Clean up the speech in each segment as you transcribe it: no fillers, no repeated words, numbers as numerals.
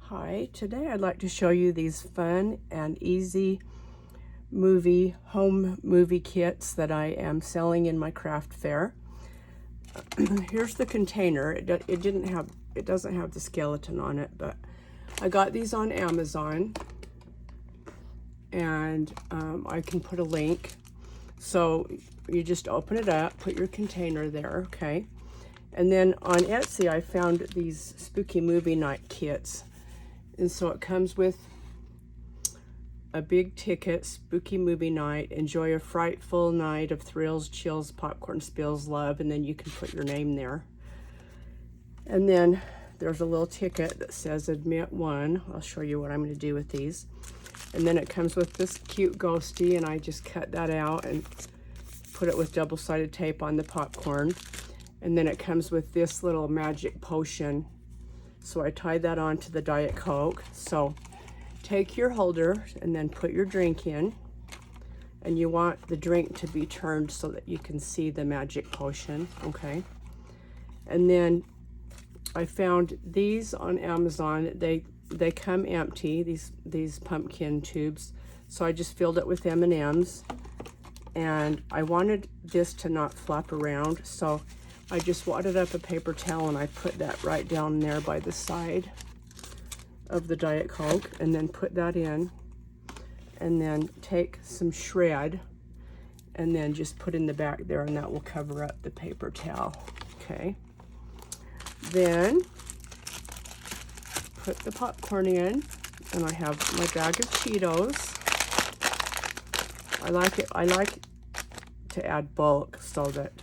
Hi, today I'd like to show you these fun and easy home movie kits that I am selling in my craft fair. Here's the container. It doesn't have the skeleton on it, but I got these on Amazon, and I can put a link. So you just open it up, put your container there, okay? And then on Etsy, I found these spooky movie night kits. And so it comes with a big ticket, spooky movie night, enjoy a frightful night of thrills, chills, popcorn spills, love, and then you can put your name there. And then there's a little ticket that says admit one. I'll show you what I'm going to do with these. And then it comes with this cute ghosty, and I just cut that out and put it with double-sided tape on the popcorn. And then it comes with this little magic potion. So I tied that on to the Diet Coke. So take your holder and then put your drink in. And you want the drink to be turned so that you can see the magic potion, okay? And then I found these on Amazon. They come empty, these pumpkin tubes. So I just filled it with M&Ms. And I wanted this to not flop around, so I just wadded up a paper towel and I put that right down there by the side of the Diet Coke, and then put that in, and then take some shred and then just put in the back there, and that will cover up the paper towel, okay? Then put the popcorn in, and I have my bag of Cheetos. I like to add bulk so that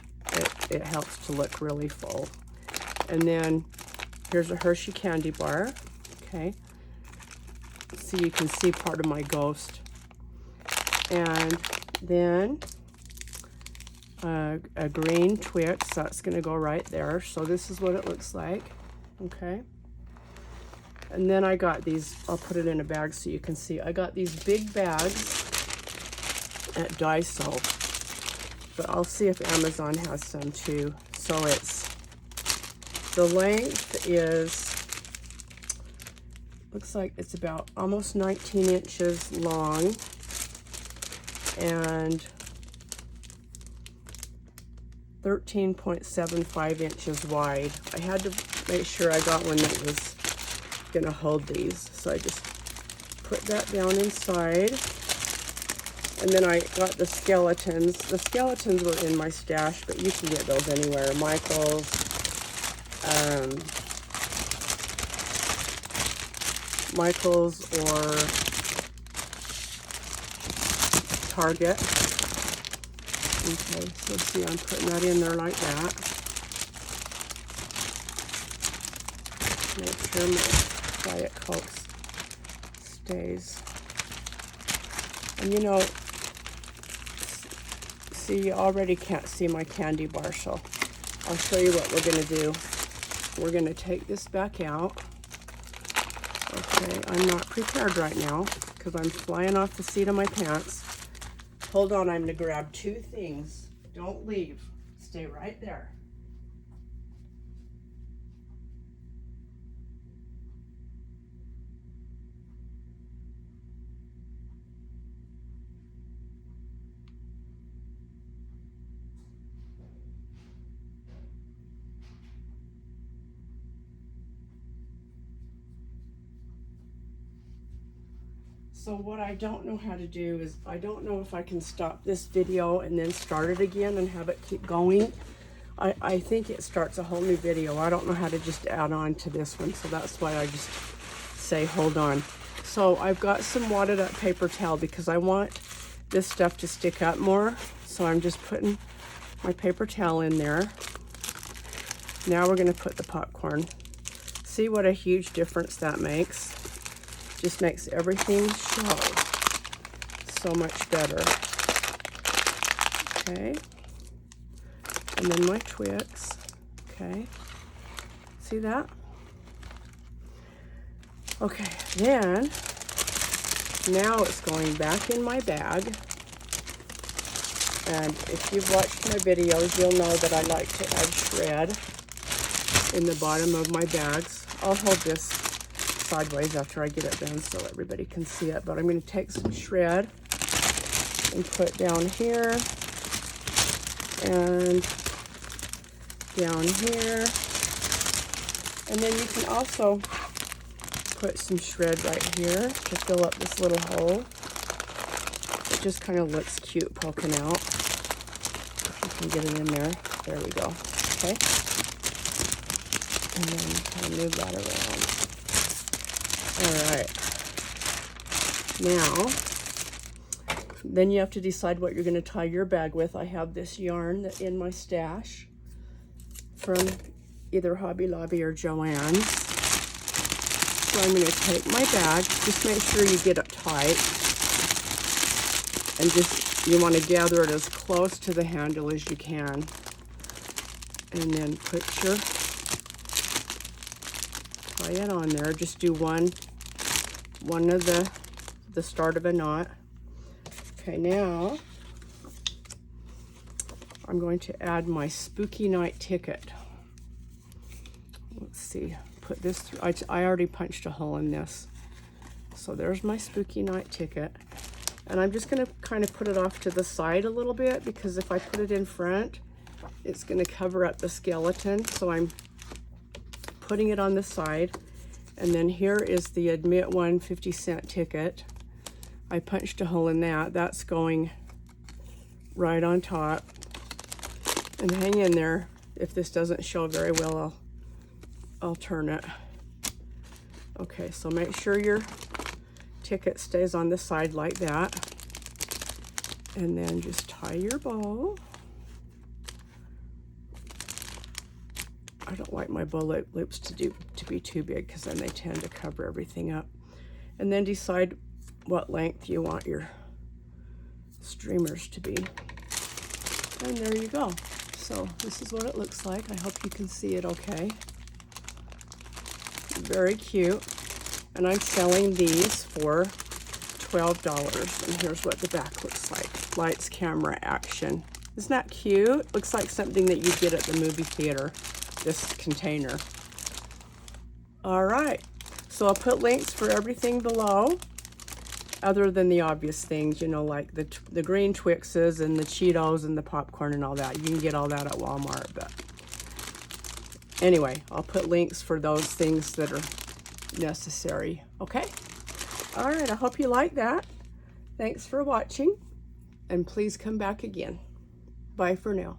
it helps to look really full. And then here's a Hershey candy bar, okay? So you can see part of my ghost. And then a green Twix, that's gonna go right there. So this is what it looks like, okay? And then I got these, I'll put it in a bag so you can see. I got these big bags at Daiso, but I'll see if Amazon has some too. So the length looks like it's about almost 19 inches long and 13.75 inches wide. I had to make sure I got one that was gonna hold these. So I just put that down inside. And then I got the skeletons. The skeletons were in my stash, but you can get those anywhere. Michael's, or Target. Okay, so see, I'm putting that in there like that. Make sure my Diet Coke stays. And you know, see, you already can't see my candy bar, so I'll show you what we're gonna do. We're gonna take this back out. Okay, I'm not prepared right now because I'm flying off the seat of my pants. Hold on, I'm gonna grab two things. Don't leave, stay right there. So what I don't know how to do is, I don't know if I can stop this video and then start it again and have it keep going. I think it starts a whole new video. I don't know how to just add on to this one, so that's why I just say hold on. So I've got some wadded up paper towel because I want this stuff to stick up more. So I'm just putting my paper towel in there. Now we're gonna put the popcorn. See what a huge difference that makes? Just makes everything show so much better. Okay. And then my Twix. Okay. See that? Okay, then now it's going back in my bag. And if you've watched my videos, you'll know that I like to add shred in the bottom of my bags. I'll hold this sideways after I get it done so everybody can see it. But I'm going to take some shred and put down here and down here. And then you can also put some shred right here to fill up this little hole. It just kind of looks cute poking out. If you can get it in there. There we go. Okay. And then kind of move that around. All right. Now, then you have to decide what you're going to tie your bag with. I have this yarn that in my stash from either Hobby Lobby or Joann's. So I'm going to take my bag. Just make sure you get it tight. And just, you want to gather it as close to the handle as you can. And then put your, tie it on there. Just do one of the start of a knot. Okay, now I'm going to add my Spooky Night ticket. Let's see, put this through. I already punched a hole in this. So there's my Spooky Night ticket. And I'm just gonna kind of put it off to the side a little bit because if I put it in front, it's gonna cover up the skeleton. So I'm putting it on the side. And then here is the Admit One 50-cent ticket. I punched a hole in that. That's going right on top. And hang in there. If this doesn't show very well, I'll turn it. Okay, so make sure your ticket stays on the side like that. And then just tie your bow. I don't like my bow loops to be too big because then they tend to cover everything up. And then decide what length you want your streamers to be. And there you go. So this is what it looks like. I hope you can see it okay. Very cute. And I'm selling these for $12. And here's what the back looks like. Lights, camera, action. Isn't that cute? Looks like something that you get at the movie theater, this container. All right. So I'll put links for everything below, other than the obvious things, you know, like the green Twixes and the Cheetos and the popcorn and all that. You can get all that at Walmart, but anyway, I'll put links for those things that are necessary. Okay? All right, I hope you like that. Thanks for watching, and please come back again. Bye for now.